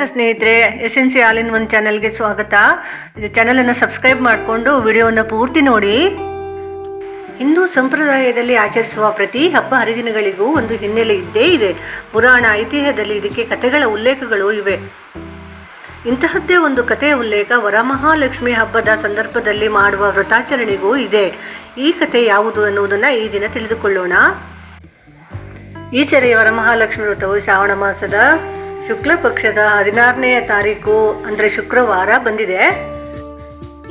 ನಮಸ್ಕಾರ ಸ್ನೇಹಿತರೆ, SNC all in one ಚಾನಲ್ಗೆ ಸ್ವಾಗತ. ಚಾನಲನ್ನು ಸಬ್ಸ್ಕ್ರೈಬ್ ಮಾಡಿಕೊಂಡು ವಿಡಿಯೋವನ್ನು ಪೂರ್ತಿ ನೋಡಿ. ಹಿಂದೂ ಸಂಪ್ರದಾಯದಲ್ಲಿ ಆಚರಿಸುವ ಪ್ರತಿ ಹಬ್ಬ ಹರಿದಿನಗಳಿಗೂ ಒಂದು ಹಿನ್ನೆಲೆ ಇದ್ದೇ ಇದೆ. ಪುರಾಣ ಐತಿಹ್ಯದಲ್ಲಿ ಇದಕ್ಕೆ ಕಥೆಗಳ ಉಲ್ಲೇಖಗಳು ಇವೆ. ಇಂತಹದ್ದೇ ಒಂದು ಕಥೆಯ ಉಲ್ಲೇಖ ವರಮಹಾಲಕ್ಷ್ಮಿ ಹಬ್ಬದ ಸಂದರ್ಭದಲ್ಲಿ ಮಾಡುವ ವ್ರತಾಚರಣೆಗೂ ಇದೆ. ಈ ಕಥೆ ಯಾವುದು ಅನ್ನುವುದನ್ನು ಈ ದಿನ ತಿಳಿದುಕೊಳ್ಳೋಣ. ಈಚೆರೆ ವರಮಹಾಲಕ್ಷ್ಮಿ ವ್ರತವು ಶ್ರಾವಣ ಮಾಸದ ಶುಕ್ಲ ಪಕ್ಷದ 16ನೇ ತಾರೀಕು ಅಂದರೆ ಶುಕ್ರವಾರ ಬಂದಿದೆ.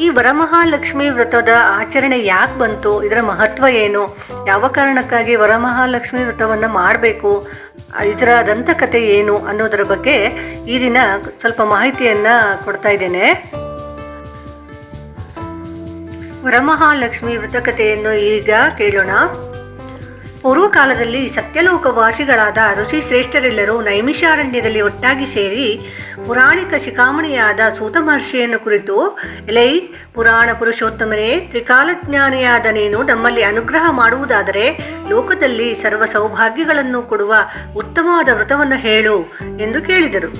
ಈ ವರಮಹಾಲಕ್ಷ್ಮಿ ವ್ರತದ ಆಚರಣೆ ಯಾಕೆ ಬಂತು, ಇದರ ಮಹತ್ವ ಏನು, ಯಾವ ಕಾರಣಕ್ಕಾಗಿ ವರಮಹಾಲಕ್ಷ್ಮಿ ವ್ರತವನ್ನು ಮಾಡಬೇಕು, ಇದರ ದಂತಕಥೆ ಏನು ಅನ್ನೋದರ ಬಗ್ಗೆ ಈ ದಿನ ಸ್ವಲ್ಪ ಮಾಹಿತಿಯನ್ನು ಕೊಡ್ತಾ ಇದ್ದೇನೆ. ವರಮಹಾಲಕ್ಷ್ಮಿ ವ್ರತಕಥೆಯನ್ನು ಈಗ ಕೇಳೋಣ. ಪೂರ್ವಕಾಲದಲ್ಲಿ ಸತ್ಯಲೋಕವಾಸಿಗಳಾದ ಋಷಿ ಶ್ರೇಷ್ಠರೆಲ್ಲರೂ ನೈಮಿಷಾರಣ್ಯದಲ್ಲಿ ಒಟ್ಟಾಗಿ ಸೇರಿ ಪುರಾಣಿಕ ಶಿಖಾಮಣಿಯಾದ ಸೂತ ಮಹರ್ಷಿಯನ್ನು ಕುರಿತು, ಎಲೈ ಪುರಾಣ ಪುರುಷೋತ್ತಮನೇ, ತ್ರಿಕಾಲಜ್ಞಾನಿಯಾದ ನೀನು ನಮ್ಮಲ್ಲಿ ಅನುಗ್ರಹ ಮಾಡುವುದಾದರೆ ಲೋಕದಲ್ಲಿ ಸರ್ವ ಸೌಭಾಗ್ಯಗಳನ್ನು ಕೊಡುವ ಉತ್ತಮವಾದ ವ್ರತವನ್ನು ಹೇಳು ಎಂದು ಕೇಳಿದರು.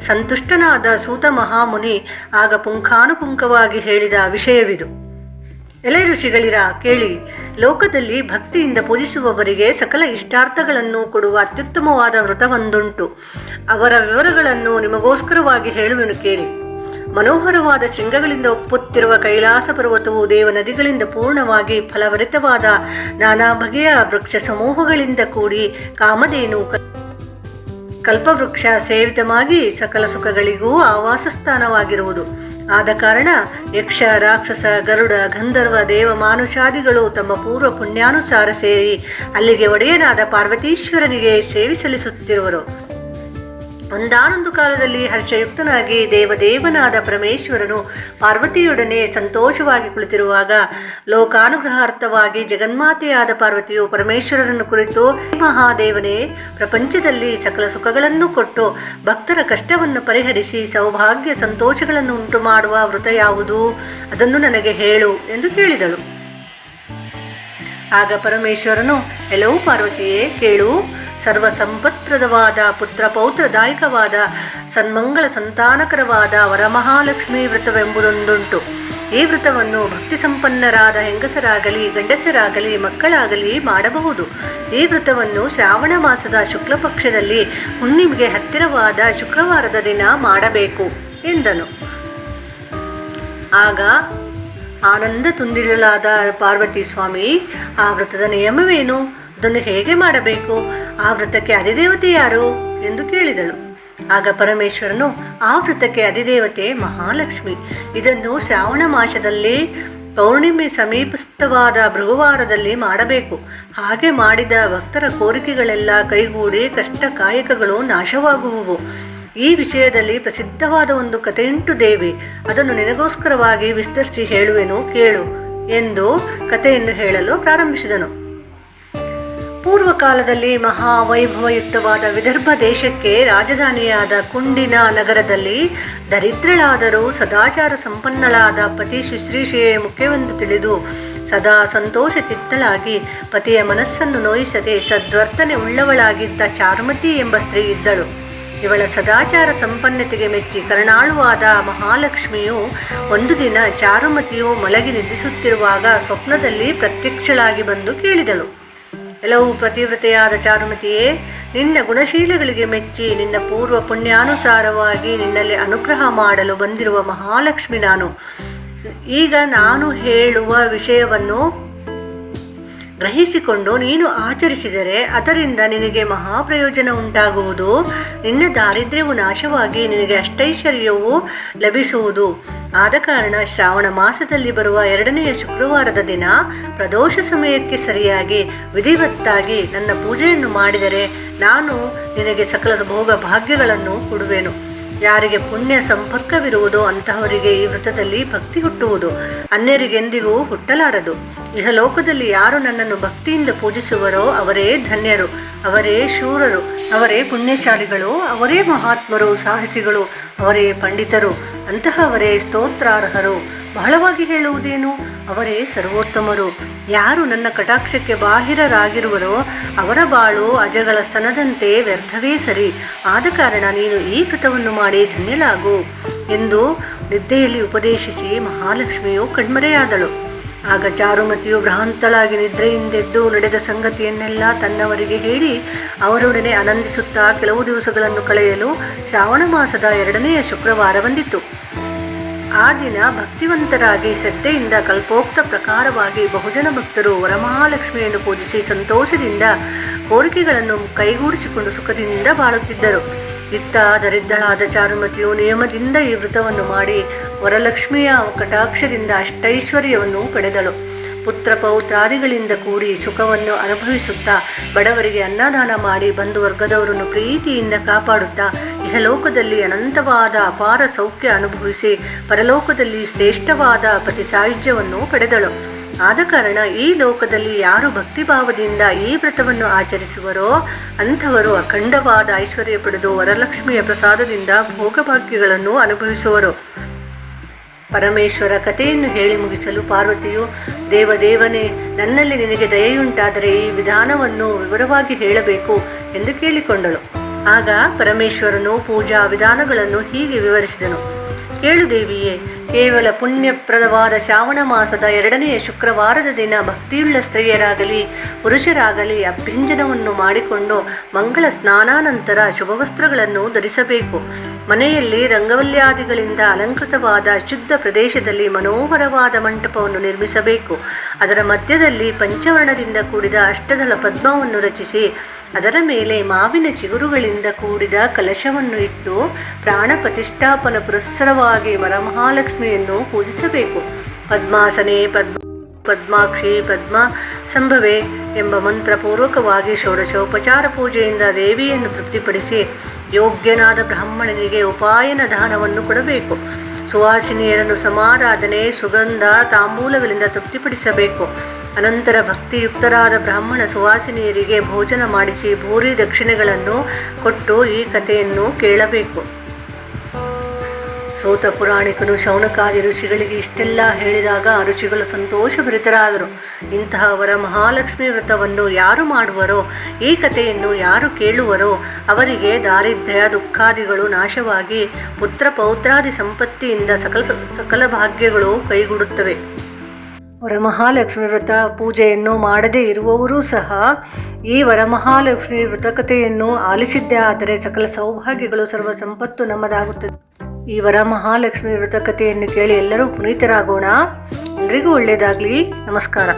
ಸಂತುಷ್ಟನಾದ ಸೂತ ಮಹಾಮುನಿ ಆಗ ಪುಂಖಾನುಪುಂಖವಾಗಿ ಹೇಳಿದ ವಿಷಯವಿದು. ಎಲೆ ಋಷಿಗಳಿರ ಕೇಳಿ, ಲೋಕದಲ್ಲಿ ಭಕ್ತಿಯಿಂದ ಪೂಜಿಸುವವರಿಗೆ ಸಕಲ ಇಷ್ಟಾರ್ಥಗಳನ್ನು ಕೊಡುವ ಅತ್ಯುತ್ತಮವಾದ ವ್ರತವೊಂದುಂಟು. ಅವರ ವಿವರಗಳನ್ನು ನಿಮಗೋಸ್ಕರವಾಗಿ ಹೇಳುವೆನು ಕೇಳಿ. ಮನೋಹರವಾದ ಶೃಂಗಗಳಿಂದ ಒಪ್ಪುತ್ತಿರುವ ಕೈಲಾಸ ಪರ್ವತವು ದೇವ ನದಿಗಳಿಂದ ಪೂರ್ಣವಾಗಿ ಫಲಭರಿತವಾದ ನಾನಾ ಬಗೆಯ ವೃಕ್ಷ ಸಮೂಹಗಳಿಂದ ಕೂಡಿ ಕಾಮಧೇನು ಕಲ್ಪವೃಕ್ಷ ಸೇವಿತವಾಗಿ ಸಕಲ ಸುಖಗಳಿಗೂ ಆವಾಸ ಸ್ಥಾನವಾಗಿರುವುದು. ಆದ ಕಾರಣ ಯಕ್ಷ, ರಾಕ್ಷಸ, ಗರುಡ, ಗಂಧರ್ವ, ದೇವ, ಮಾನುಷಾದಿಗಳು ತಮ್ಮ ಪೂರ್ವ ಪುಣ್ಯಾನುಸಾರ ಸೇರಿ ಅಲ್ಲಿಗೆ ಒಡೆಯನಾದ ಪಾರ್ವತೀಶ್ವರನಿಗೆ ಸೇವೆ ಸಲ್ಲಿಸುತ್ತಿರುವರು. ಒಂದಾನೊಂದು ಕಾಲದಲ್ಲಿ ಹರ್ಷಯುಕ್ತನಾಗಿ ದೇವದೇವನಾದ ಪರಮೇಶ್ವರನು ಪಾರ್ವತಿಯೊಡನೆ ಸಂತೋಷವಾಗಿ ಕುಳಿತಿರುವಾಗ ಲೋಕಾನುಗ್ರಹಾರ್ಥವಾಗಿ ಜಗನ್ಮಾತೆಯಾದ ಪಾರ್ವತಿಯು ಪರಮೇಶ್ವರನನ್ನು ಕುರಿತು, ಮಹಾದೇವನೇ, ಪ್ರಪಂಚದಲ್ಲಿ ಸಕಲ ಸುಖಗಳನ್ನು ಕೊಟ್ಟು ಭಕ್ತರ ಕಷ್ಟವನ್ನು ಪರಿಹರಿಸಿ ಸೌಭಾಗ್ಯ ಸಂತೋಷಗಳನ್ನು ಉಂಟು ಮಾಡುವ ವ್ರತ ಯಾವುದು, ಅದನ್ನು ನನಗೆ ಹೇಳು ಎಂದು ಕೇಳಿದಳು. ಆಗ ಪರಮೇಶ್ವರನು, ಎಲವು ಪಾರ್ವತಿಯೇ, ಕೇಳು. ಸರ್ವ ಸಂಪತ್ಪ್ರದವಾದ ಪುತ್ರ ಪೌತ್ರದಾಯಕವಾದ ಸನ್ಮಂಗಳ ಸಂತಾನಕರವಾದ ವರಮಹಾಲಕ್ಷ್ಮಿ ವ್ರತವೆಂಬುದೊಂದುಂಟು. ಈ ವ್ರತವನ್ನು ಭಕ್ತಿ ಸಂಪನ್ನರಾದ ಹೆಂಗಸರಾಗಲಿ ಗಂಡಸರಾಗಲಿ ಮಕ್ಕಳಾಗಲಿ ಮಾಡಬಹುದು. ಈ ವ್ರತವನ್ನು ಶ್ರಾವಣ ಮಾಸದ ಶುಕ್ಲ ಪಕ್ಷದಲ್ಲಿ ಹುಣ್ಣಿಮೆಗೆ ಹತ್ತಿರವಾದ ಶುಕ್ರವಾರದ ದಿನ ಮಾಡಬೇಕು ಎಂದನು. ಆಗ ಆನಂದ ತುಂದಿರಲಾದ ಪಾರ್ವತಿ ಸ್ವಾಮಿ, ಆ ವ್ರತದ ನಿಯಮವೇನು, ಅದನ್ನು ಹೇಗೆ ಮಾಡಬೇಕು, ಆ ವ್ರತಕ್ಕೆ ಅಧಿದೇವತೆ ಯಾರು ಎಂದು ಕೇಳಿದಳು. ಆಗ ಪರಮೇಶ್ವರನು, ಆ ವ್ರತಕ್ಕೆ ಅಧಿದೇವತೆ ಮಹಾಲಕ್ಷ್ಮಿ. ಇದನ್ನು ಶ್ರಾವಣ ಮಾಸದಲ್ಲಿ ಪೌರ್ಣಿಮೆ ಸಮೀಪಸ್ಥವಾದ ಭೃಗುವಾರದಲ್ಲಿ ಮಾಡಬೇಕು. ಹಾಗೆ ಮಾಡಿದ ಭಕ್ತರ ಕೋರಿಕೆಗಳೆಲ್ಲ ಕೈಗೂಡಿ ಕಷ್ಟ ಕಾಯಕಗಳು ನಾಶವಾಗುವುವು. ಈ ವಿಷಯದಲ್ಲಿ ಪ್ರಸಿದ್ಧವಾದ ಒಂದು ಕಥೆಯುಂಟು ದೇವಿ, ಅದನ್ನು ನಿನಗೋಸ್ಕರವಾಗಿ ವಿಸ್ತರಿಸಿ ಹೇಳುವೆನು ಕೇಳು ಎಂದು ಕಥೆಯನ್ನು ಹೇಳಲು ಪ್ರಾರಂಭಿಸಿದನು. ಪೂರ್ವಕಾಲದಲ್ಲಿ ಮಹಾವೈಭವಯುಕ್ತವಾದ ವಿದರ್ಭ ದೇಶಕ್ಕೆ ರಾಜಧಾನಿಯಾದ ಕುಂಡಿನ ನಗರದಲ್ಲಿ ದರಿದ್ರಳಾದರೂ ಸದಾಚಾರ ಸಂಪನ್ನಳಾದ ಪತಿ ಶುಶ್ರೂಷೆಯೇ ಮುಖ್ಯವೆಂದು ತಿಳಿದು ಸದಾ ಸಂತೋಷ ಚಿತ್ತಳಾಗಿ ಪತಿಯ ಮನಸ್ಸನ್ನು ನೋಯಿಸದೆ ಸದ್ವರ್ತನೆ ಉಳ್ಳವಳಾಗಿದ್ದ ಚಾರುಮತಿ ಎಂಬ ಸ್ತ್ರೀ ಇದ್ದಳು. ಇವಳ ಸದಾಚಾರ ಸಂಪನ್ನತೆಗೆ ಮೆಚ್ಚಿ ಕರುಣಾಳುವಾದ ಮಹಾಲಕ್ಷ್ಮಿಯು ಒಂದು ದಿನ ಚಾರುಮತಿಯು ಮಲಗಿ ನಿದ್ರಿಸುತ್ತಿರುವಾಗ ಸ್ವಪ್ನದಲ್ಲಿ ಪ್ರತ್ಯಕ್ಷಳಾಗಿ ಬಂದು ಕೇಳಿದಳು. ಎಲ್ಲವೂ ಪತಿವ್ರತೆಯಾದ ಚಾರುಮತಿಯೇ, ನಿನ್ನ ಗುಣಶೀಲಗಳಿಗೆ ಮೆಚ್ಚಿ ನಿನ್ನ ಪೂರ್ವ ಪುಣ್ಯಾನುಸಾರವಾಗಿ ನಿನ್ನಲ್ಲಿ ಅನುಗ್ರಹ ಮಾಡಲು ಬಂದಿರುವ ಮಹಾಲಕ್ಷ್ಮಿ ನಾನು. ಈಗ ನಾನು ಹೇಳುವ ವಿಷಯವನ್ನು ಗ್ರಹಿಸಿಕೊಂಡು ನೀನು ಆಚರಿಸಿದರೆ ಅದರಿಂದ ನಿನಗೆ ಮಹಾಪ್ರಯೋಜನ ಉಂಟಾಗುವುದು. ನಿನ್ನ ದಾರಿದ್ರ್ಯವು ನಾಶವಾಗಿ ನಿನಗೆ ಅಷ್ಟೈಶ್ವರ್ಯವು ಲಭಿಸುವುದು. ಆದ ಕಾರಣ ಶ್ರಾವಣ ಮಾಸದಲ್ಲಿ ಬರುವ 2ನೇ ಶುಕ್ರವಾರದ ದಿನ ಪ್ರದೋಷ ಸಮಯಕ್ಕೆ ಸರಿಯಾಗಿ ವಿಧಿವತ್ತಾಗಿ ನನ್ನ ಪೂಜೆಯನ್ನು ಮಾಡಿದರೆ ನಾನು ನಿನಗೆ ಸಕಲ ಭೋಗ ಭಾಗ್ಯಗಳನ್ನು ಕೊಡುವೆನು. ಯಾರಿಗೆ ಪುಣ್ಯ ಸಂಪರ್ಕವಿರುವುದೋ ಅಂತಹವರಿಗೆ ಈ ವ್ರತದಲ್ಲಿ ಭಕ್ತಿ ಹುಟ್ಟುವುದು, ಅನ್ಯರಿಗೆಂದಿಗೂ ಹುಟ್ಟಲಾರದು. ಇಹಲೋಕದಲ್ಲಿ ಯಾರು ನನ್ನನ್ನು ಭಕ್ತಿಯಿಂದ ಪೂಜಿಸುವರೋ ಅವರೇ ಧನ್ಯರು, ಅವರೇ ಶೂರರು, ಅವರೇ ಪುಣ್ಯಶಾಲಿಗಳು, ಅವರೇ ಮಹಾತ್ಮರು, ಸಾಹಸಿಗಳು, ಅವರೇ ಪಂಡಿತರು, ಅಂತಹವರೇ ಸ್ತೋತ್ರಾರ್ಹರು. ಬಹಳವಾಗಿ ಹೇಳುವುದೇನು? ಅವರೇ ಸರ್ವೋತ್ತಮರು. ಯಾರು ನನ್ನ ಕಟಾಕ್ಷಕ್ಕೆ ಬಾಹಿರರಾಗಿರುವರೋ ಅವರ ಬಾಳು ಅಜಗಳ ಸ್ತನದಂತೆ ವ್ಯರ್ಥವೇ ಸರಿ. ಆದ ಕಾರಣ ನೀನು ಈ ವ್ರತವನ್ನು ಮಾಡಿ ಧನ್ಯಳಾಗು ಎಂದು ನಿದ್ದೆಯಲ್ಲಿ ಉಪದೇಶಿಸಿ ಮಹಾಲಕ್ಷ್ಮಿಯು ಕಣ್ಮರೆಯಾದಳು. ಆಗ ಚಾರುಮತಿಯು ಭ್ರಾಂತಳಾಗಿ ನಿದ್ರೆಯಿಂದೆದ್ದು ನಡೆದ ಸಂಗತಿಯನ್ನೆಲ್ಲ ತನ್ನವರಿಗೆ ಹೇಳಿ ಅವರೊಡನೆ ಆನಂದಿಸುತ್ತಾ ಕೆಲವು ದಿವಸಗಳನ್ನು ಕಳೆಯಲು ಶ್ರಾವಣ ಮಾಸದ 2ನೆಯ ಶುಕ್ರವಾರ ಬಂದಿತು. ಆ ದಿನ ಭಕ್ತಿವಂತರಾಗಿ ಶ್ರದ್ಧೆಯಿಂದ ಕಲ್ಪೋಕ್ತ ಪ್ರಕಾರವಾಗಿ ಬಹುಜನ ಭಕ್ತರು ವರಮಹಾಲಕ್ಷ್ಮಿಯನ್ನು ಪೂಜಿಸಿ ಸಂತೋಷದಿಂದ ಕೋರಿಕೆಗಳನ್ನು ಕೈಗೂಡಿಸಿಕೊಂಡು ಸುಖದಿಂದ ಬಾಳುತ್ತಿದ್ದರು. ಇತ್ತ ದರಿದ್ರಳಾದ ಚಾರುಮತಿಯು ನಿಯಮದಿಂದ ಈ ವ್ರತವನ್ನು ಮಾಡಿ ವರಲಕ್ಷ್ಮಿಯ ಕಟಾಕ್ಷದಿಂದ ಅಷ್ಟೈಶ್ವರ್ಯವನ್ನು ಪಡೆದಳು. ಪುತ್ರ ಪೌತ್ರಾದಿಗಳಿಂದ ಕೂಡಿ ಸುಖವನ್ನು ಅನುಭವಿಸುತ್ತಾ ಬಡವರಿಗೆ ಅನ್ನದಾನ ಮಾಡಿ ಬಂಧು ವರ್ಗದವರನ್ನು ಪ್ರೀತಿಯಿಂದ ಕಾಪಾಡುತ್ತಾ ಇಹಲೋಕದಲ್ಲಿ ಅನಂತವಾದ ಅಪಾರ ಸೌಖ್ಯ ಅನುಭವಿಸಿ ಪರಲೋಕದಲ್ಲಿ ಶ್ರೇಷ್ಠವಾದ ಪತಿ ಸಾಯುಜ್ಯವನ್ನು ಪಡೆದಳು. ಆದ ಕಾರಣ ಈ ಲೋಕದಲ್ಲಿ ಯಾರು ಭಕ್ತಿಭಾವದಿಂದ ಈ ವ್ರತವನ್ನು ಆಚರಿಸುವರೋ ಅಂಥವರು ಅಖಂಡವಾದ ಐಶ್ವರ್ಯ ಪಡೆದು ವರಲಕ್ಷ್ಮಿಯ ಪ್ರಸಾದದಿಂದ ಭೋಗಭಾಗ್ಯಗಳನ್ನು ಅನುಭವಿಸುವರು. ಪರಮೇಶ್ವರ ಕಥೆಯನ್ನು ಹೇಳಿ ಮುಗಿಸಲು ಪಾರ್ವತಿಯು, ದೇವದೇವನೇ, ನನ್ನಲ್ಲಿ ನಿನಗೆ ದಯೆಯುಂಟಾದರೆ ಈ ವಿಧಾನವನ್ನು ವಿವರವಾಗಿ ಹೇಳಬೇಕು ಎಂದು ಕೇಳಿಕೊಂಡಳು. ಆಗ ಪರಮೇಶ್ವರನು ಪೂಜಾ ವಿಧಾನಗಳನ್ನು ಹೀಗೆ ವಿವರಿಸಿದನು. ಕೇಳು ದೇವಿಯೇ, ಕೇವಲ ಪುಣ್ಯಪ್ರದವಾದ ಶ್ರಾವಣ ಮಾಸದ 2ನೆಯ ಶುಕ್ರವಾರದ ದಿನ ಭಕ್ತಿಯುಳ್ಳ ಸ್ತ್ರೀಯರಾಗಲಿ ಪುರುಷರಾಗಲಿ ಅಭ್ಯಂಜನವನ್ನು ಮಾಡಿಕೊಂಡು ಮಂಗಳ ಸ್ನಾನಾನಂತರ ಶುಭವಸ್ತ್ರಗಳನ್ನು ಧರಿಸಬೇಕು. ಮನೆಯಲ್ಲಿ ರಂಗವಲ್ಯಾದಿಗಳಿಂದ ಅಲಂಕೃತವಾದ ಶುದ್ಧ ಪ್ರದೇಶದಲ್ಲಿ ಮನೋಹರವಾದ ಮಂಟಪವನ್ನು ನಿರ್ಮಿಸಬೇಕು. ಅದರ ಮಧ್ಯದಲ್ಲಿ ಪಂಚವರ್ಣದಿಂದ ಕೂಡಿದ ಅಷ್ಟದಳ ಪದ್ಮವನ್ನು ರಚಿಸಿ ಅದರ ಮೇಲೆ ಮಾವಿನ ಚಿಗುರುಗಳಿಂದ ಕೂಡಿದ ಕಲಶವನ್ನು ಇಟ್ಟು ಪ್ರಾಣ ಪ್ರತಿಷ್ಠಾಪನ ಪುರಸ್ಸರವಾಗಿ ವರಮಹಾಲಕ್ಷ್ಮಿಯನ್ನು ಪೂಜಿಸಬೇಕು. ಪದ್ಮಾಸನೆ ಪದ್ಮಾಕ್ಷಿ ಪದ್ಮ ಸಂಭವೆ ಎಂಬ ಮಂತ್ರಪೂರ್ವಕವಾಗಿ ಷೋಡಶೋಪಚಾರ ಪೂಜೆಯಿಂದ ದೇವಿಯನ್ನು ತೃಪ್ತಿಪಡಿಸಿ ಯೋಗ್ಯನಾದ ಬ್ರಾಹ್ಮಣನಿಗೆ ಉಪಾಯನ ದಾನವನ್ನು ಕೊಡಬೇಕು. ಸುವಾಸಿನಿಯರನ್ನು ಸಮಾರಾಧನೆ ಸುಗಂಧ ತಾಂಬೂಲಗಳಿಂದ ತೃಪ್ತಿಪಡಿಸಬೇಕು. ಅನಂತರ ಭಕ್ತಿಯುಕ್ತರಾದ ಬ್ರಾಹ್ಮಣ ಸುವಾಸಿನಿಯರಿಗೆ ಭೋಜನ ಮಾಡಿಸಿ ಭೂರಿ ದಕ್ಷಿಣೆಗಳನ್ನು ಕೊಟ್ಟು ಈ ಕಥೆಯನ್ನು ಕೇಳಬೇಕು. ಸೋತ ಪುರಾಣಿಕನು ಶೌನಕಾದಿ ಋಷಿಗಳಿಗೆ ಇಷ್ಟೆಲ್ಲ ಹೇಳಿದಾಗ ಋಷಿಗಳು ಸಂತೋಷಭರಿತರಾದರು. ಇಂತಹ ವರ ಮಹಾಲಕ್ಷ್ಮಿ ವ್ರತವನ್ನು ಯಾರು ಮಾಡುವರೋ, ಈ ಕಥೆಯನ್ನು ಯಾರು ಕೇಳುವರೋ ಅವರಿಗೆ ದಾರಿದ್ರ್ಯ ದುಃಖಾದಿಗಳು ನಾಶವಾಗಿ ಪುತ್ರ ಪೌತ್ರಾದಿ ಸಂಪತ್ತಿಯಿಂದ ಸಕಲ ಭಾಗ್ಯಗಳು ಕೈಗೂಡುತ್ತವೆ. ವರಮಹಾಲಕ್ಷ್ಮಿ ವ್ರತ ಪೂಜೆಯನ್ನು ಮಾಡದೇ ಇರುವವರೂ ಸಹ ಈ ವರಮಹಾಲಕ್ಷ್ಮಿ ವ್ರತಕಥೆಯನ್ನು ಆಲಿಸಿದ್ದೇ ಆದರೆ ಸಕಲ ಸೌಭಾಗ್ಯಗಳು ಸರ್ವ ಸಂಪತ್ತು ನಮ್ಮದಾಗುತ್ತದೆ. ಈ ವರಮಹಾಲಕ್ಷ್ಮಿ ವ್ರತಕಥೆಯನ್ನು ಕೇಳಿ ಎಲ್ಲರೂ ಪುನೀತರಾಗೋಣ. ಎಲ್ರಿಗೂ ಒಳ್ಳೆಯದಾಗಲಿ. ನಮಸ್ಕಾರ.